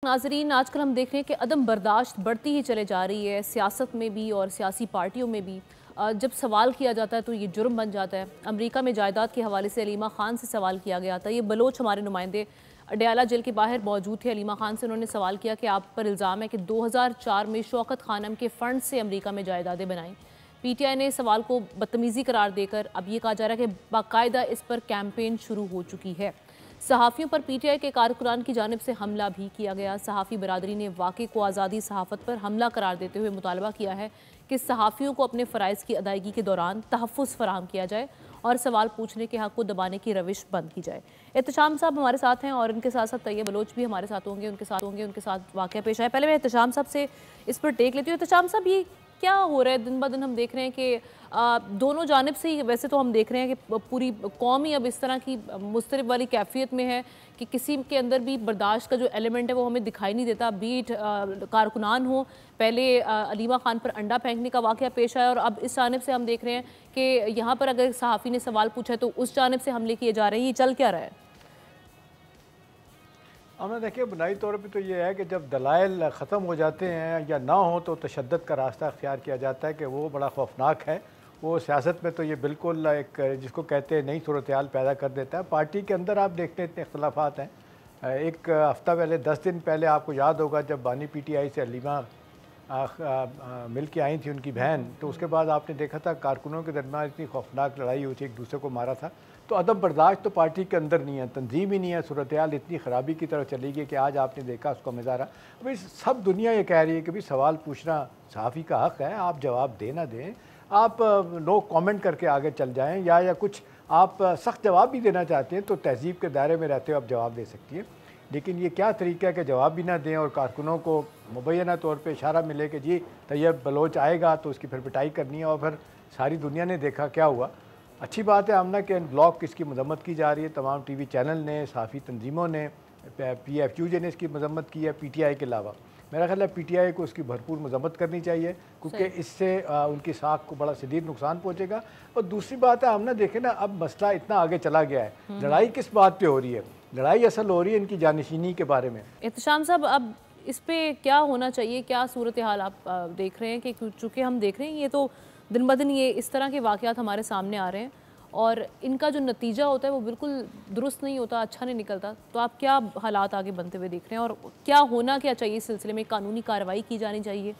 ناظرین، آج کل ہم دیکھ رہے ہیں کہ عدم برداشت بڑھتی ہی چلے جا رہی ہے، سیاست میں بھی اور سیاسی پارٹیوں میں بھی۔ جب سوال کیا جاتا ہے تو یہ جرم بن جاتا ہے۔ امریکہ میں جائیداد کے حوالے سے علیمہ خان سے سوال کیا گیا تھا۔ یہ بلوچ ہمارے نمائندے اڈیالہ جیل کے باہر موجود تھے۔ علیمہ خان سے انہوں نے سوال کیا کہ آپ پر الزام ہے کہ 2004 میں شوکت خانم کے فنڈ سے امریکہ میں جائیدادیں بنائیں۔ پی ٹی آئی نے سوال کو بدتمیزی قرار دے کر اب یہ کہا جا رہا ہے کہ باقاعدہ اس پر کیمپین شروع ہو چکی ہے۔ صحافیوں پر پی ٹی آئی کے کارکنان کی جانب سے حملہ بھی کیا گیا۔ صحافی برادری نے واقعے کو آزادی صحافت پر حملہ قرار دیتے ہوئے مطالبہ کیا ہے کہ صحافیوں کو اپنے فرائض کی ادائیگی کے دوران تحفظ فراہم کیا جائے اور سوال پوچھنے کے حق کو دبانے کی روش بند کی جائے۔ احتشام صاحب ہمارے ساتھ ہیں اور ان کے ساتھ ساتھ طیب بلوچ بھی ہمارے ساتھ ہوں گے، ان کے ساتھ واقعہ پیش آئے۔ پہلے میں احتشام صاحب سے اس پر ٹیک لیتی ہوں۔ احتشام صاحب، یہ کیا ہو رہا ہے؟ دن بہ دن ہم دیکھ رہے ہیں کہ دونوں جانب سے ہی، ویسے تو ہم دیکھ رہے ہیں کہ پوری قوم ہی اب اس طرح کی مضطرب والی کیفیت میں ہے کہ کسی کے اندر بھی برداشت کا جو ایلیمنٹ ہے وہ ہمیں دکھائی نہیں دیتا۔ بیٹ کارکنان ہوں، پہلے علیمہ خان پر انڈا پھینکنے کا واقعہ پیش آیا اور اب اس جانب سے ہم دیکھ رہے ہیں کہ یہاں پر اگر صحافی نے سوال پوچھا ہے تو اس جانب سے حملے کیے جا رہے ہیں۔ یہ چل کیا رہا ہے؟ ہمیں دیکھیں، بنائی طور پہ تو یہ ہے کہ جب دلائل ختم ہو جاتے ہیں یا نہ ہوں تو تشدد کا راستہ اختیار کیا جاتا ہے کہ وہ بڑا خوفناک ہے۔ وہ سیاست میں تو یہ بالکل ایک جس کو کہتے ہیں نئی صورتحال پیدا کر دیتا ہے۔ پارٹی کے اندر آپ دیکھتے ہیں اتنے اختلافات ہیں۔ ایک ہفتہ پہلے 10 دن پہلے آپ کو یاد ہوگا جب بانی پی ٹی آئی سے علیمہ مل کے آئی تھی ان کی بہن، تو اس کے بعد آپ نے دیکھا تھا کارکنوں کے درمیان اتنی خوفناک لڑائی ہوئی تھی، ایک دوسرے کو مارا تھا۔ تو عدم برداشت تو پارٹی کے اندر نہیں ہے، تنظیم ہی نہیں ہے۔ صورتحال اتنی خرابی کی طرف چلی گئی کہ آج آپ نے دیکھا اس کا مظاہرہ۔ ابھی سب دنیا یہ کہہ رہی ہے کہ بھی سوال پوچھنا صحافی کا حق ہے، آپ جواب دے نہ دیں، آپ نو کامنٹ کر کے آگے چل جائیں، یا کچھ آپ سخت جواب بھی دینا چاہتے ہیں تو تہذیب کے دائرے میں رہتے ہوئے آپ جواب دے سکتی ہیں۔ لیکن یہ کیا طریقہ ہے کہ جواب بھی نہ دیں اور کارکنوں کو مبینہ طور پہ اشارہ ملے کہ جی طیب بلوچ آئے گا تو اس کی پھر پٹائی کرنی ہے، اور پھر ساری دنیا نے دیکھا کیا ہوا۔ اچھی بات ہے آمنہ کہ بلاک اس کی مذمت کی جا رہی ہے، تمام ٹی وی چینل نے، صحافی تنظیموں نے، پی ایف یو جے نے اس کی مذمت کی ہے، پی ٹی آئی کے علاوہ۔ میرا خیال ہے پی ٹی آئی کو اس کی بھرپور مذمت کرنی چاہیے، کیونکہ اس سے ان کی ساکھ کو بڑا شدید نقصان پہنچے گا۔ اور دوسری بات ہے آمنہ، دیکھیں نا، اب مسئلہ اتنا آگے چلا گیا ہے، لڑائی کس بات پہ ہو رہی ہے؟ لڑائی اصل ہو رہی ہے ان کی جانشینی کے بارے میں۔ احتشام صاحب، اب اس پہ کیا ہونا چاہیے؟ کیا صورتحال آپ دیکھ رہے ہیں؟ کہ چونکہ ہم دیکھ رہے ہیں یہ تو دن بدن یہ اس طرح کے واقعات ہمارے سامنے آ رہے ہیں اور ان کا جو نتیجہ ہوتا ہے وہ بالکل درست نہیں ہوتا، اچھا نہیں نکلتا۔ تو آپ کیا حالات آگے بنتے ہوئے دیکھ رہے ہیں اور کیا ہونا کیا چاہیے اس سلسلے میں؟ قانونی کارروائی کی جانی چاہیے؟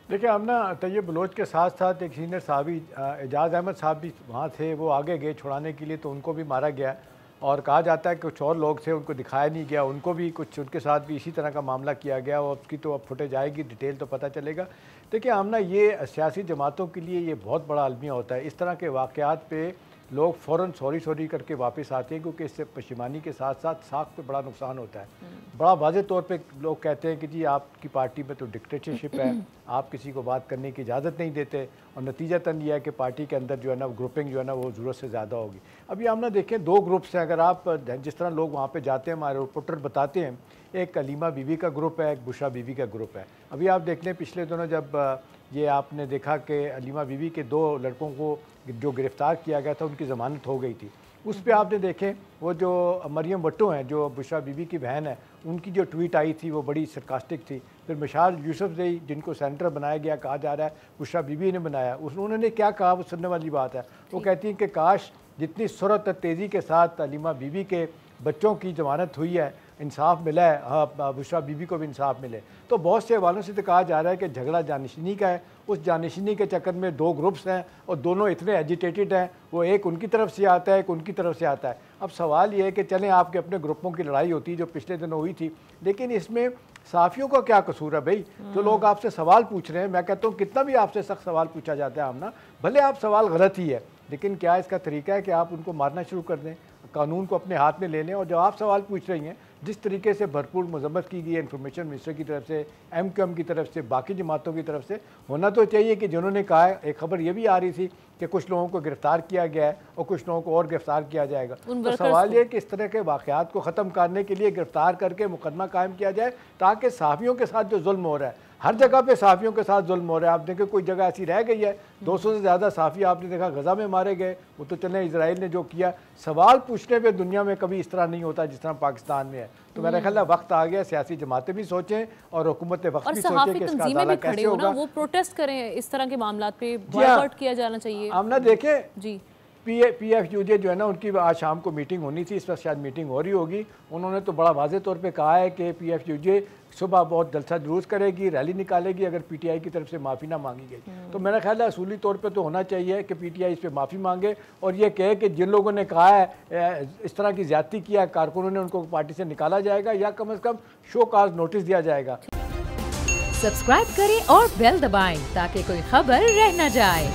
دیکھیں آمنہ، طیب بلوچ کے ساتھ ساتھ ایک سینئر صحافی اعجاز احمد صاحب بھی وہاں تھے، وہ آگے گئے چھڑانے کے لیے، تو ان کو بھی مارا گیا، اور کہا جاتا ہے کہ کچھ اور لوگ تھے ان کو دکھایا نہیں گیا، ان کو بھی کچھ ان کے ساتھ بھی اسی طرح کا معاملہ کیا گیا، اور اس کی تو اب فوٹیج آئے گی، ڈیٹیل تو پتہ چلے گا۔ دیکھیں آمنہ، یہ سیاسی جماعتوں کے لیے یہ بہت بڑا المیہ ہوتا ہے۔ اس طرح کے واقعات پہ لوگ فوراً سوری کر کے واپس آتے ہیں، کیونکہ اس سے پشیمانی کے ساتھ ساتھ ساکھ پہ بڑا نقصان ہوتا ہے۔ بڑا واضح طور پہ لوگ کہتے ہیں کہ جی آپ کی پارٹی میں تو ڈکٹیٹرشپ ہے، آپ کسی کو بات کرنے کی اجازت نہیں دیتے، اور نتیجتاً یہ ہے کہ پارٹی کے اندر جو ہے نا گروپنگ جو ہے نا وہ ضرورت سے زیادہ ہوگی۔ ابھی ہم نے دیکھیں 2 گروپس ہیں، اگر آپ جس طرح لوگ وہاں پہ جاتے ہیں، ہمارے رپورٹر بتاتے ہیں، ایک علیمہ بی بی کا گروپ ہے، ایک بشریٰ بی بی کا گروپ ہے۔ ابھی آپ دیکھ لیں پچھلے دنوں جب یہ آپ نے دیکھا کہ علیمہ بی بی کے 2 لڑکوں کو جو گرفتار کیا گیا تھا ان کی ضمانت ہو گئی تھی، اس پہ آپ نے دیکھیں وہ جو مریم بھٹو ہیں جو بشریٰ بی بی کی بہن ہے، ان کی جو ٹویٹ آئی تھی وہ بڑی سرکاسٹک تھی۔ پھر مشال یوسف زئی جن کو سینیٹر بنایا گیا، کہا جا رہا ہے بشریٰ بی بی نے بنایا، انہوں نے کیا کہا وہ سننے والی بات ہے۔ وہ کہتی ہیں کہ کاش جتنی سرعت اور تیزی کے ساتھ علیمہ بی بی کے بچوں کی ضمانت ہوئی ہے، انصاف ملا ہے، بشریٰ بی بی کو بھی انصاف ملے۔ تو بہت سے حوالوں سے تو کہا جا رہا ہے کہ جھگڑا جانشینی کا ہے، اس جانشینی کے چکر میں 2 گروپس ہیں اور دونوں اتنے ایجیٹیٹڈ ہیں، وہ ایک ان کی طرف سے آتا ہے، ایک ان کی طرف سے آتا ہے۔ اب سوال یہ ہے کہ چلیں آپ کے اپنے گروپوں کی لڑائی ہوتی ہے جو پچھلے دنوں ہوئی تھی، لیکن اس میں صحافیوں کا کیا قصور ہے بھائی؟ جو لوگ آپ سے سوال پوچھ رہے ہیں، میں کہتا ہوں کتنا بھی آپ سے سخت سوال پوچھا جاتا ہے آمنہ، بھلے آپ سوال غلط ہی ہے، لیکن کیا اس کا طریقہ ہے کہ آپ ان کو مارنا شروع کر دیں، قانون کو اپنے ہاتھ میں لے لیں؟ اور جو آپ سوال پوچھ رہی ہیں، جس طریقے سے بھرپور مذمت کی گئی ہے انفارمیشن منسٹر کی طرف سے، ایم کیو ایم کی طرف سے، باقی جماعتوں کی طرف سے، ہونا تو چاہیے کہ جنہوں نے کہا ہے، ایک خبر یہ بھی آ رہی تھی کہ کچھ لوگوں کو گرفتار کیا گیا ہے اور کچھ لوگوں کو اور گرفتار کیا جائے گا۔ تو سوال یہ ہے کہ اس طرح کے واقعات کو ختم کرنے کے لیے گرفتار کر کے مقدمہ قائم کیا جائے، تاکہ صحافیوں کے ساتھ جو ظلم ہو رہا ہے، ہر جگہ پہ صحافیوں کے ساتھ ظلم ہو رہا ہے. آپ دیکھیں کوئی جگہ ایسی رہ گئی ہے 200 سے زیادہ صحافی آپ نے دیکھا غزہ میں مارے گئے, وہ تو چلیں اسرائیل نے جو کیا, سوال پوچھنے پہ دنیا میں کبھی اس طرح نہیں ہوتا جس طرح پاکستان میں ہے. تو میرا خیال ہے وقت آ گیا, سیاسی جماعتیں بھی سوچیں اور حکومت وقت بھی سوچیں کہ اس کا ازالہ کیسے ہوگا. وہ پروٹیسٹ کریں اس طرح کے معاملات پہ, بائیکاٹ کیا جانا چاہیے. آمنہ دیکھیں جی پی ایف یو جے جو ہے نا, ان کی آج شام کو میٹنگ ہونی تھی, اس وقت شاید میٹنگ ہو رہی ہوگی. انہوں نے تو بڑا واضح طور پہ کہا ہے کہ پی ایف یو جے صبح بہت جلسہ جلوس کرے گی, ریلی نکالے گی اگر پی ٹی آئی کی طرف سے معافی نہ مانگی گئی. تو میرا خیال ہے اصولی طور پہ تو ہونا چاہیے کہ پی ٹی آئی اس پہ معافی مانگے اور یہ کہے کہ جن لوگوں نے کہا ہے اس طرح کی زیادتی کیا کارکنوں نے, ان کو پارٹی سے نکالا جائے گا یا کم از کم شو کاز نوٹس دیا جائے گا. سبسکرائب کریں اور بیل دبائیں تاکہ کوئی خبر رہ نہ جائے.